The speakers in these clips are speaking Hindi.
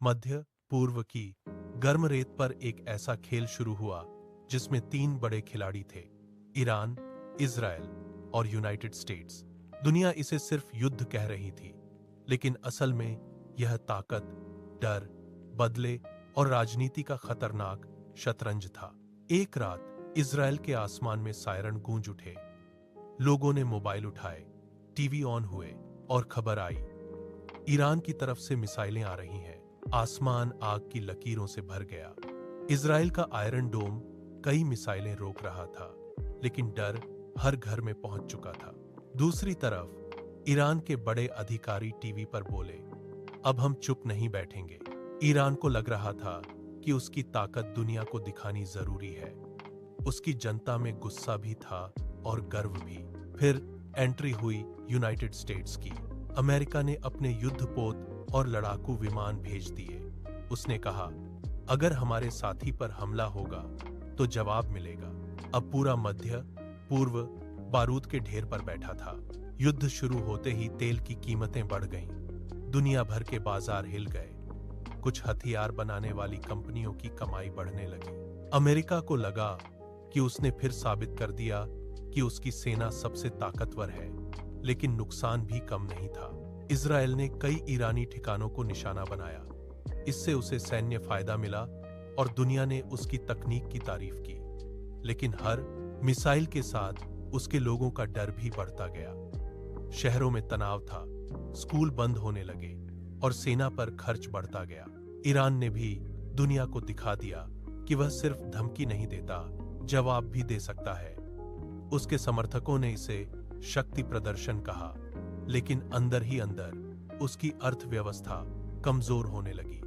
मध्य पूर्व की गर्म रेत पर एक ऐसा खेल शुरू हुआ जिसमें तीन बड़े खिलाड़ी थे, ईरान, इजराइल और यूनाइटेड स्टेट्स। दुनिया इसे सिर्फ युद्ध कह रही थी, लेकिन असल में यह ताकत, डर, बदले और राजनीति का खतरनाक शतरंज था। एक रात इजराइल के आसमान में सायरन गूंज उठे। लोगों ने मोबाइल उठाए, टीवी ऑन हुए और खबर आई, ईरान की तरफ से मिसाइलें आ रही हैं। आसमान आग की लकीरों से भर गया। इजराइल का आयरन डोम कई मिसाइलें रोक रहा था, लेकिन डर हर घर में पहुंच चुका था। दूसरी तरफ ईरान के बड़े अधिकारी टीवी पर बोले, अब हम चुप नहीं बैठेंगे। ईरान को लग रहा था कि उसकी ताकत दुनिया को दिखानी जरूरी है। उसकी जनता में गुस्सा भी था और गर्व भी। फिर एंट्री हुई यूनाइटेड स्टेट्स की। अमेरिका ने अपने युद्धपोत और लड़ाकू विमान भेज दिए। उसने कहा, अगर हमारे साथी पर हमला होगा तो जवाब मिलेगा। अब पूरा मध्य पूर्व बारूद के ढेर पर बैठा था। युद्ध शुरू होते ही तेल की कीमतें बढ़ गईं। दुनिया भर के बाजार हिल गए। कुछ हथियार बनाने वाली कंपनियों की कमाई बढ़ने लगी। अमेरिका को लगा कि उसने फिर साबित कर दिया कि उसकी सेना सबसे ताकतवर है, लेकिन नुकसान भी कम नहीं था। इजराइल ने कई ईरानी ठिकानों को निशाना बनाया। इससे उसे सैन्य फायदा मिला और दुनिया ने उसकी तकनीक की तारीफ की। लेकिन हर मिसाइल के साथ उसके लोगों का डर भी बढ़ता गया। शहरों में तनाव था, स्कूल बंद होने लगे और सेना पर खर्च बढ़ता गया। ईरान ने भी दुनिया को दिखा दिया कि वह सिर्फ धमकी नहीं देता, जवाब भी दे सकता है। उसके समर्थकों ने इसे शक्ति प्रदर्शन कहा, लेकिन अंदर ही अंदर उसकी अर्थव्यवस्था कमजोर होने लगी।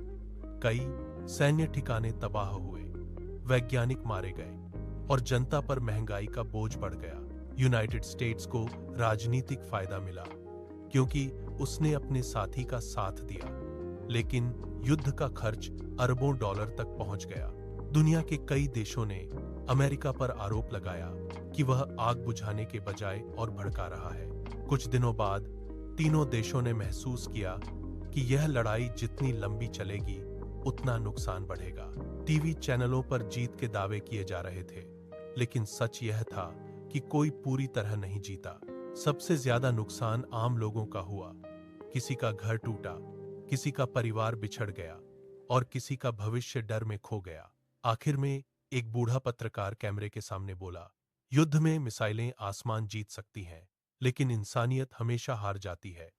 कई सैन्य ठिकाने तबाह हुए, वैज्ञानिक मारे गए और जनता पर महंगाई का बोझ बढ़ गया। यूनाइटेड स्टेट्स को राजनीतिक फायदा मिला क्योंकि उसने अपने साथी का साथ दिया, लेकिन युद्ध का खर्च अरबों डॉलर तक पहुंच गया। दुनिया के कई देशों ने अमेरिका पर आरोप लगाया कि वह आग बुझाने के बजाय और भड़का रहा है। कुछ दिनों बाद तीनों देशों ने महसूस किया कि यह लड़ाई जितनी लंबी चलेगी उतना नुकसान बढ़ेगा। टीवी चैनलों पर जीत के दावे किए जा रहे थे, लेकिन सच यह था कि कोई पूरी तरह नहीं जीता। सबसे ज्यादा नुकसान आम लोगों का हुआ। किसी का घर टूटा, किसी का परिवार बिछड़ गया और किसी का भविष्य डर में खो गया। आखिर में एक बूढ़ा पत्रकार कैमरे के सामने बोला, युद्ध में मिसाइलें आसमान जीत सकती हैं, लेकिन इंसानियत हमेशा हार जाती है।